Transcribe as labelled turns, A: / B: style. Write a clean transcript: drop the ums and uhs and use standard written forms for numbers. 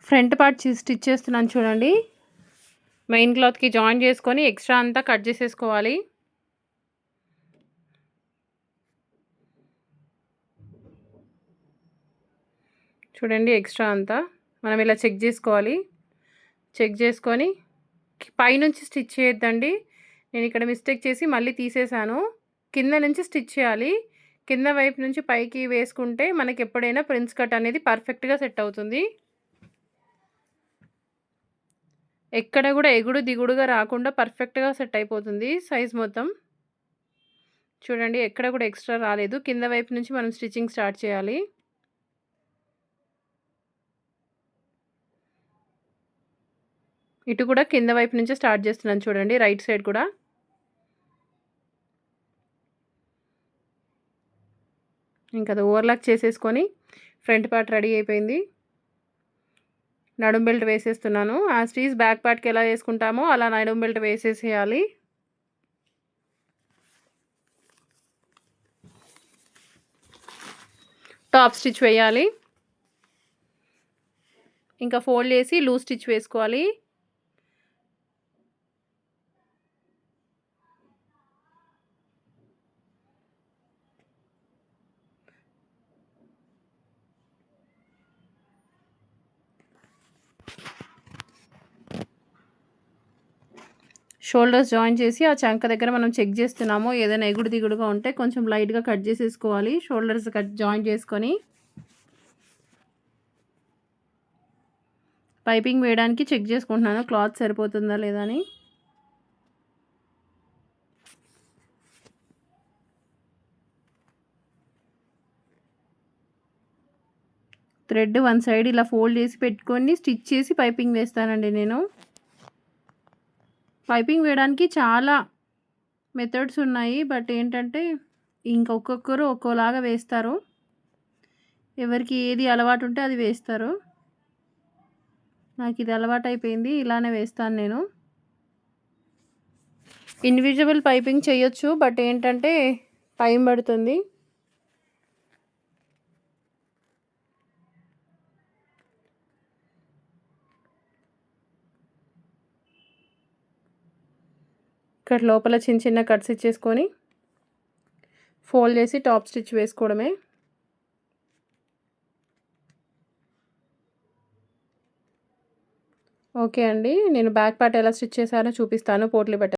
A: Front part stitch చేస్తున్నాను చూడండి. Main క్లాత్‌కి జాయిన్ చేసుకొని ఎక్స్ట్రా అంతా కట్ చేసేసుకోవాలి. చూడండి ఎక్స్ట్రా అంతా మనం ఇలా చెక్ చేసుకోవాలి. చెక్ చేసుకొని పైనుంచి స్టిచ్ చేయొద్దండి. నేను ఇక్కడ మిస్టేక్ చేసి మళ్ళీ తీసేసాను. కింద నుంచి స్టిచ్ చేయాలి. కింద వైపు నుంచి పైకి వేసుకుంటే మనకి ఎప్పుడైనా ప్రిన్స్ కట్ అనేది పర్ఫెక్ట్‌గా సెట్ అవుతుంది. ఎక్కడ కూడా ఎగుడు దిగుడుగా రాకుండా పర్ఫెక్ట్‌గా సెట్ అయిపోతుంది సైజ్ మొత్తం. చూడండి ఎక్కడ కూడా ఎక్స్ట్రా రాలేదు. కింద వైపు నుంచి మనం స్టిచ్చింగ్ స్టార్ట్ చేయాలి. ఇటు కూడా కింద వైపు నుంచే స్టార్ట్ చేస్తున్నాను చూడండి, రైట్ సైడ్ కూడా. ఇంకా అది ఓవర్లాక్ చేసేసుకొని ఫ్రంట్ పార్ట్ రెడీ అయిపోయింది. నడుం బెల్ట్ వేసేస్తున్నాను. యాజ్ టీజ్ బ్యాక్ పార్ట్‌కి ఎలా వేసుకుంటామో అలా నడుం బెల్ట్ వేసేసేయాలి. టాప్ స్టిచ్ వేయాలి. ఇంకా ఫోల్డ్ చేసి లూజ్ స్టిచ్ వేసుకోవాలి. షోల్డర్స్ జాయిన్ చేసి ఆ చంక దగ్గర మనం చెక్ చేస్తున్నాము. ఏదైనా ఎగుడు దిగుడుగా ఉంటే కొంచెం లైట్‌గా కట్ చేసేసుకోవాలి. షోల్డర్స్ జాయిన్ చేసుకొని పైపింగ్ వేయడానికి చెక్ చేసుకుంటున్నాను క్లాత్ సరిపోతుందా లేదా అని. థ్రెడ్ వన్ సైడ్ ఇలా ఫోల్డ్ చేసి పెట్టుకొని స్టిచ్ చేసి పైపింగ్ వేస్తానండి నేను. పైపింగ్ వేయడానికి చాలా మెథడ్స్ ఉన్నాయి. బట్ ఏంటంటే ఒక్కొక్కరు ఒక్కోలాగా వేస్తారు. ఎవరికి ఏది అలవాటు ఉంటే అది వేస్తారు. నాకు ఇది అలవాటైపోయింది, ఇలానే వేస్తాను నేను. ఇన్విజిబుల్ పైపింగ్ చేయొచ్చు, బట్ ఏంటంటే టైం పడుతుంది. ఇక్కడ లోపల చిన్న చిన్న కట్స్ ఇచ్చేసుకొని ఫోల్డ్ చేసి టాప్ స్టిచ్ వేసుకోవడమే. ఓకే అండి, నేను బ్యాక్ పార్ట్ ఎలా స్టిచ్ చేశానో చూపిస్తాను పోట్లీ బటన్.